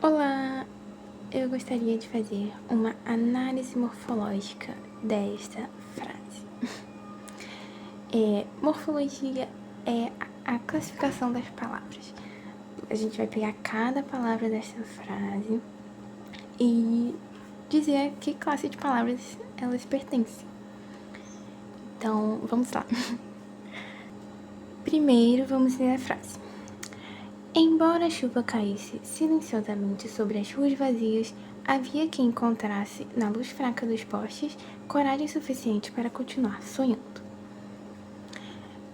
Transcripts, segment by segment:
Olá, eu gostaria de fazer uma análise morfológica desta frase. Morfologia é a classificação das palavras. A gente vai pegar cada palavra dessa frase e dizer a que classe de palavras elas pertencem. Então, vamos lá. Primeiro, vamos ler a frase. Embora a chuva caísse silenciosamente sobre as ruas vazias, havia quem encontrasse, na luz fraca dos postes, coragem suficiente para continuar sonhando.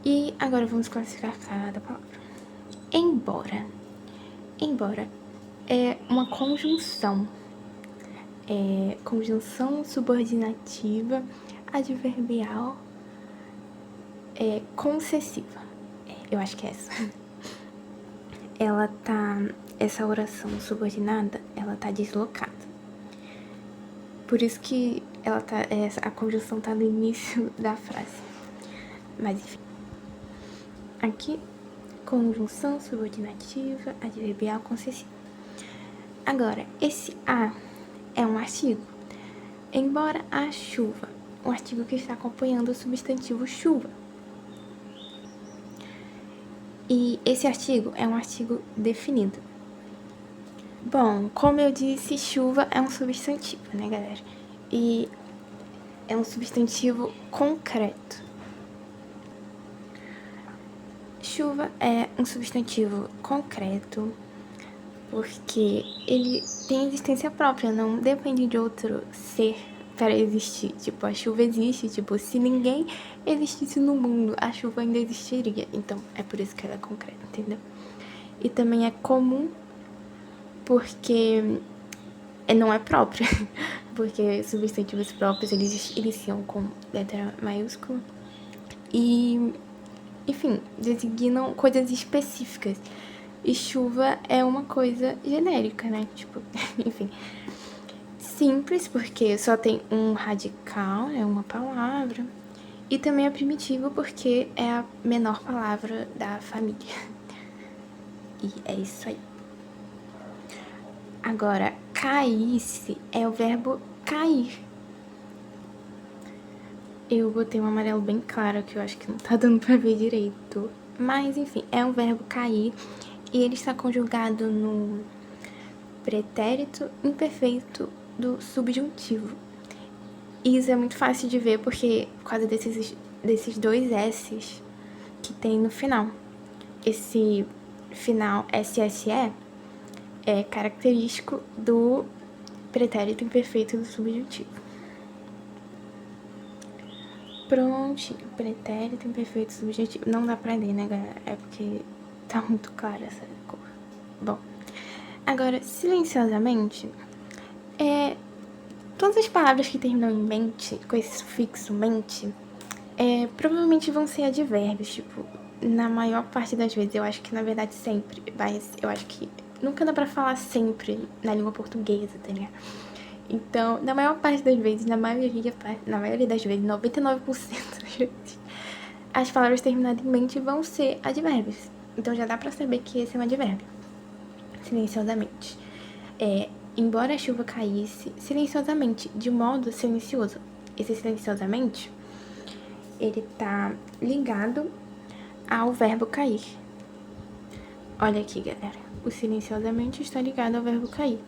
E agora vamos classificar cada palavra. Embora. Embora é uma conjunção. Conjunção subordinativa adverbial concessiva. Eu acho que é essa. Essa oração subordinada, ela tá deslocada. Por isso que a conjunção tá no início da frase. Mas enfim. Aqui, conjunção subordinativa adverbial concessiva. Agora, esse a é um artigo. Embora a chuva, um artigo que está acompanhando o substantivo chuva. E esse artigo é um artigo definido. Bom, como eu disse, chuva é um substantivo, né, galera? E é um substantivo concreto. Chuva é um substantivo concreto porque ele tem existência própria, não depende de outro ser para existir. Tipo, a chuva existe, tipo, se ninguém existisse no mundo, a chuva ainda existiria. Então, é por isso que ela é concreta, entendeu? E também é comum porque não é própria, porque substantivos próprios, eles iniciam com letra maiúscula e, enfim, designam coisas específicas. E chuva é uma coisa genérica, né? Tipo, enfim. Simples, porque só tem um radical, é uma palavra. E também é primitivo, porque é a menor palavra da família. E é isso aí. Agora, caísse é o verbo cair. Eu botei um amarelo bem claro, que eu acho que não tá dando pra ver direito. Mas, enfim, é um verbo cair. E ele está conjugado no pretérito imperfeito do subjuntivo. E isso é muito fácil de ver porque por causa desses dois S's que tem no final. Esse final SSE é característico do pretérito imperfeito do subjuntivo. Prontinho, pretérito imperfeito subjuntivo. Não dá pra ler, né, galera? É porque tá muito clara essa cor. Bom, agora, silenciosamente, todas as palavras que terminam em mente, com esse sufixo mente, provavelmente vão ser advérbios, tipo, na maior parte das vezes, eu acho que na verdade sempre, mas eu acho que nunca dá pra falar sempre na língua portuguesa, tá ligado? Então, na maior parte das vezes, na maioria das vezes, 99% das vezes, as palavras terminadas em mente vão ser advérbios. Então já dá pra saber que esse é um advérbio. Silenciosamente. Embora a chuva caísse silenciosamente, de modo silencioso. Esse silenciosamente, ele tá ligado ao verbo cair. Olha aqui, galera. O silenciosamente está ligado ao verbo cair.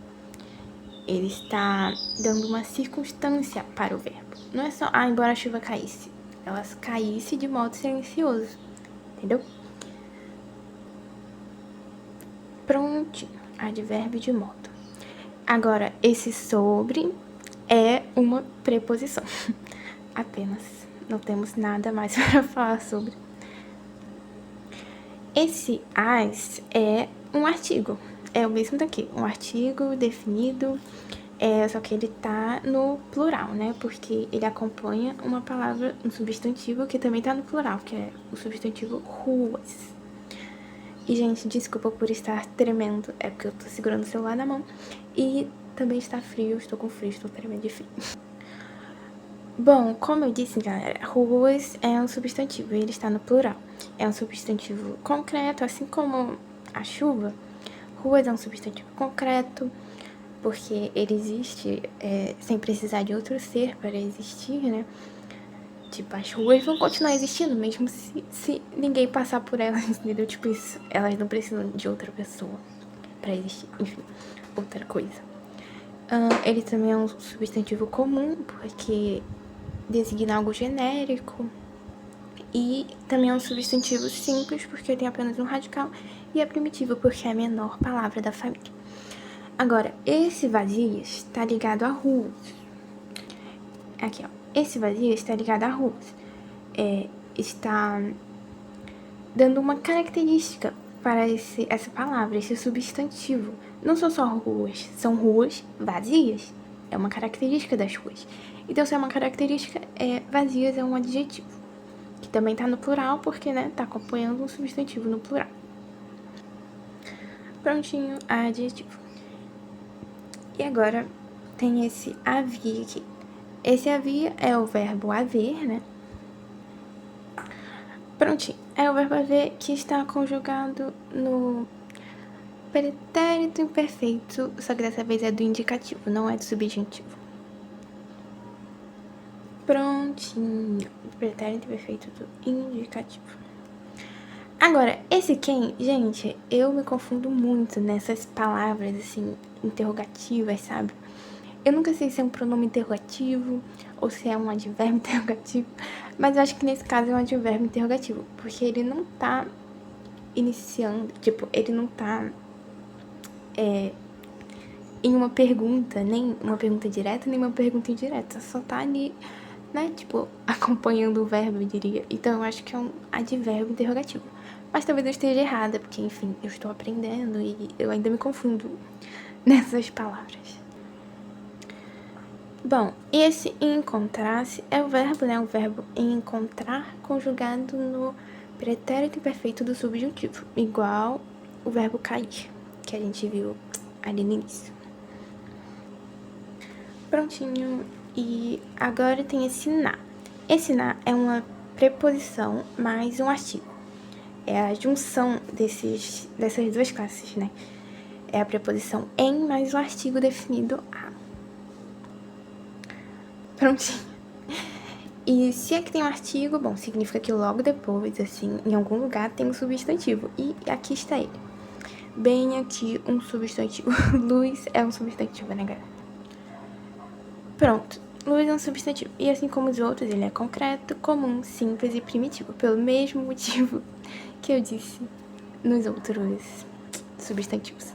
Ele está dando uma circunstância para o verbo. Não é só, embora a chuva caísse. Ela caísse de modo silencioso. Entendeu? Prontinho. Advérbio de modo. Agora, esse sobre é uma preposição. Apenas. Não temos nada mais para falar sobre. Esse as é um artigo. É o mesmo daqui. Um artigo definido, só que ele tá no plural, né? Porque ele acompanha uma palavra, um substantivo que também tá no plural, que é o substantivo ruas. E, gente, desculpa por estar tremendo. É porque eu tô segurando o celular na mão. E também está frio, estou com frio, estou tremendo de frio. Bom, como eu disse, galera, ruas é um substantivo e ele está no plural. É um substantivo concreto, assim como a chuva. Ruas é um substantivo concreto, porque ele existe sem precisar de outro ser para existir, né? Tipo, as ruas vão continuar existindo, mesmo se ninguém passar por elas, entendeu? Tipo, isso, elas não precisam de outra pessoa pra existir. Enfim, outra coisa. Ele também é um substantivo comum, porque designa algo genérico. E também é um substantivo simples, porque tem apenas um radical. E é primitivo, porque é a menor palavra da família. Agora, esse vazias está ligado a ruas. Aqui, ó. Esse vazias está ligado a ruas. Está dando uma característica para essa palavra, esse substantivo. Não são só ruas, são ruas vazias. É uma característica das ruas. Então, se é uma característica, vazias é um adjetivo. Que também tá no plural, porque, né, tá acompanhando um substantivo no plural. Prontinho, adjetivo. E agora, tem esse havia aqui. Esse havia é o verbo haver, né? Prontinho. É o verbo haver que está conjugado no pretérito imperfeito, só que dessa vez é do indicativo, não é do subjuntivo. Prontinho. Pretérito imperfeito do indicativo. Agora, esse quem, gente, eu me confundo muito nessas palavras, assim, interrogativas, sabe? Eu nunca sei se é um pronome interrogativo ou se é um advérbio interrogativo, mas eu acho que nesse caso é um advérbio interrogativo, porque ele não tá iniciando, tipo, ele não tá em uma pergunta, nem uma pergunta direta, nem uma pergunta indireta, só tá ali, né, tipo, acompanhando o verbo, eu diria. Então eu acho que é um advérbio interrogativo. Mas talvez eu esteja errada, porque, enfim, eu estou aprendendo e eu ainda me confundo nessas palavras. Bom, esse encontrar-se é o verbo, né? O verbo encontrar conjugado no pretérito imperfeito do subjuntivo, igual o verbo cair, que a gente viu ali no início. Prontinho. E agora tem esse na. Esse na é uma preposição mais um artigo. É a junção dessas duas classes, né? É a preposição em mais o artigo definido a. Prontinho. E se aqui tem um artigo, bom, significa que logo depois, assim, em algum lugar tem um substantivo. E aqui está ele. Bem aqui um substantivo. Luz é um substantivo, né, galera? Pronto. Luz é um substantivo. E assim como os outros, ele é concreto, comum, simples e primitivo. Pelo mesmo motivo que eu disse nos outros substantivos.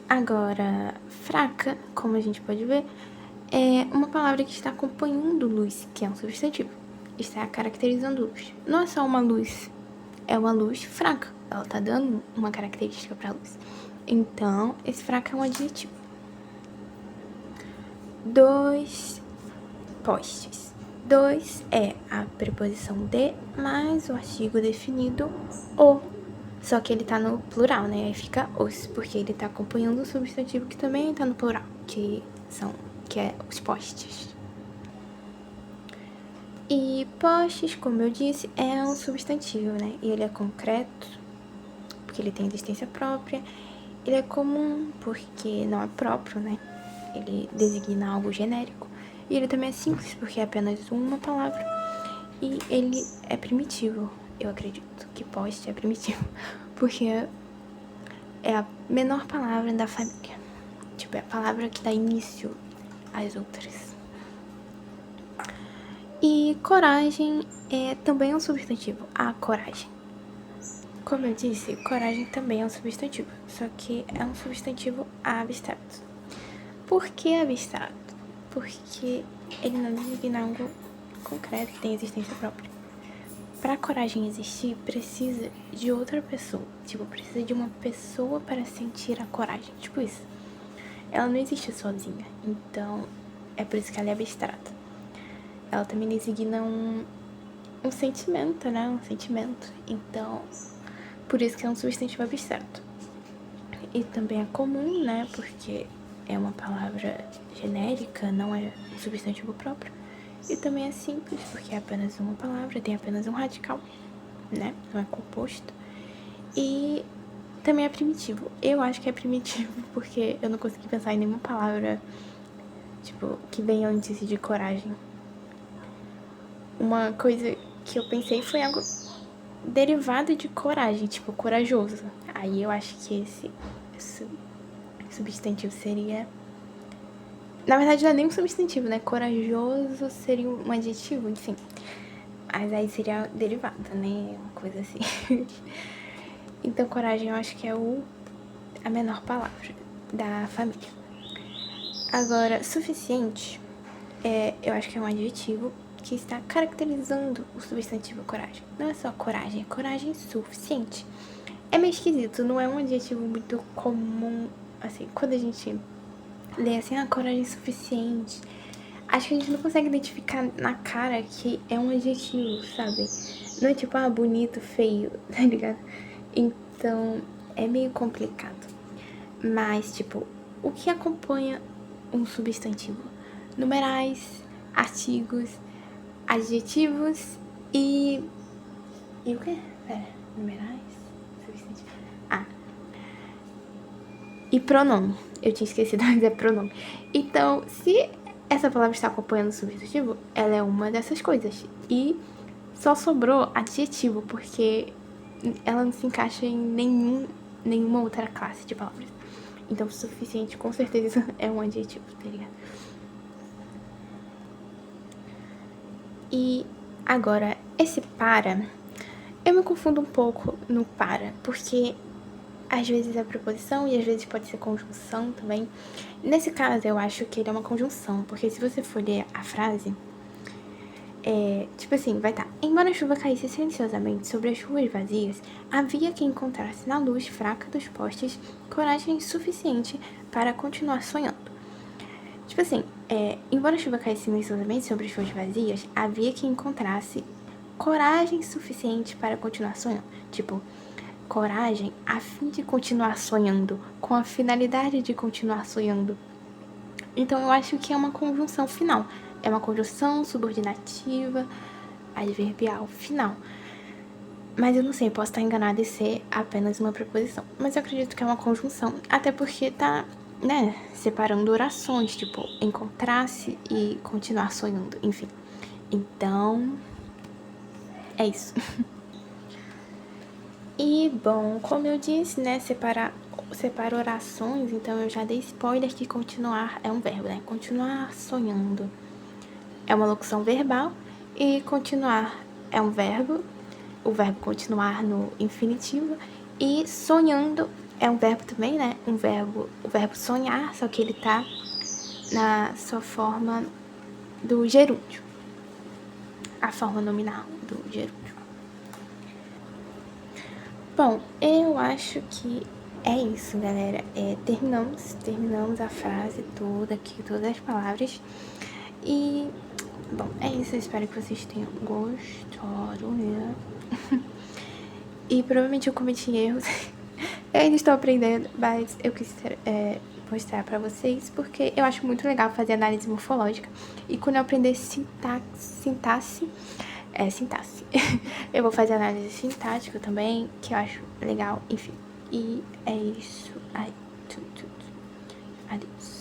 Agora, fraca, como a gente pode ver, é uma palavra que está acompanhando luz, que é um substantivo. Está caracterizando luz. Não é só uma luz, é uma luz fraca. Ela está dando uma característica para a luz. Então, esse fraco é um adjetivo. 2 postes. 2 é a preposição de mais o artigo definido o. Só que ele tá no plural, né? Aí fica os, porque ele tá acompanhando o substantivo que também tá no plural, que é os postes. E postes, como eu disse, é um substantivo, né? E ele é concreto, porque ele tem existência própria. Ele é comum, porque não é próprio, né? Ele designa algo genérico. E ele também é simples, porque é apenas uma palavra. E ele é primitivo. Eu acredito que poste é primitivo, porque é a menor palavra da família. Tipo, é a palavra que dá início às outras. E coragem também é um substantivo. A coragem. Como eu disse, coragem também é um substantivo, só que é um substantivo abstrato. Por que abstrato? Porque ele não designa algo concreto que tem existência própria. Para a coragem existir, precisa de outra pessoa. Tipo, precisa de uma pessoa para sentir a coragem. Tipo isso. Ela não existe sozinha. Então, é por isso que ela é abstrata. Ela também designa um sentimento, né? Um sentimento. Então, por isso que é um substantivo abstrato. E também é comum, né? Porque é uma palavra genérica, não é um substantivo próprio. E também é simples, porque é apenas uma palavra, tem apenas um radical, né? Não é composto. E também é primitivo. Eu acho que é primitivo porque eu não consegui pensar em nenhuma palavra, tipo, que vem antes de coragem. Uma coisa que eu pensei foi algo derivado de coragem, tipo, corajoso. Aí eu acho que esse substantivo seria... Na verdade, não é nem um substantivo, né? Corajoso seria um adjetivo, enfim. Mas aí seria derivado, né? Uma coisa assim. Então, coragem eu acho que é a menor palavra da família. Agora, suficiente, eu acho que é um adjetivo que está caracterizando o substantivo coragem. Não é só coragem, é coragem suficiente. É meio esquisito, não é um adjetivo muito comum, assim, quando a gente lê assim, coragem suficiente. Acho que a gente não consegue identificar na cara que é um adjetivo, sabe? Não é tipo, bonito, feio, tá ligado? Então, é meio complicado. Mas, tipo, o que acompanha um substantivo? Numerais, artigos, adjetivos e... E o quê? Pera, numerais, substantivo... E pronome. Eu tinha esquecido, mas é pronome. Então, se essa palavra está acompanhando o substantivo, ela é uma dessas coisas. E só sobrou adjetivo, porque ela não se encaixa em nenhuma outra classe de palavras. Então, suficiente, com certeza, é um adjetivo, tá ligado? E agora, esse para, eu me confundo um pouco no para, porque às vezes é preposição e às vezes pode ser conjunção também. Nesse caso, eu acho que ele é uma conjunção, porque se você for ler a frase, tipo assim, vai estar: embora a chuva caísse silenciosamente sobre as ruas vazias, havia quem encontrasse na luz fraca dos postes coragem suficiente para continuar sonhando. Tipo assim, embora a chuva caísse silenciosamente sobre as ruas vazias, havia quem encontrasse coragem suficiente para continuar sonhando. Tipo, coragem a fim de continuar sonhando, com a finalidade de continuar sonhando. Então eu acho que é uma conjunção final. É uma conjunção subordinativa, adverbial final. Mas eu não sei, posso estar enganada e ser apenas uma preposição. Mas eu acredito que é uma conjunção, até porque tá, né, separando orações, tipo, encontrar-se e continuar sonhando, enfim. Então, é isso. E, bom, como eu disse, né, separa orações, então eu já dei spoiler que continuar é um verbo, né? Continuar sonhando é uma locução verbal e continuar é um verbo, o verbo continuar no infinitivo, e sonhando é um verbo também, né? O verbo sonhar, só que ele tá na sua forma do gerúndio, a forma nominal do gerúndio. Bom, eu acho que é isso, galera. Terminamos a frase toda aqui, todas as palavras. E, bom, é isso. Eu espero que vocês tenham gostado, né? E provavelmente eu cometi erros. Eu ainda estou aprendendo, mas eu quis mostrar pra vocês, porque eu acho muito legal fazer análise morfológica. E quando eu aprender sintaxe, eu vou fazer análise sintática também, que eu acho legal, enfim. E é isso. Ai, Adeus.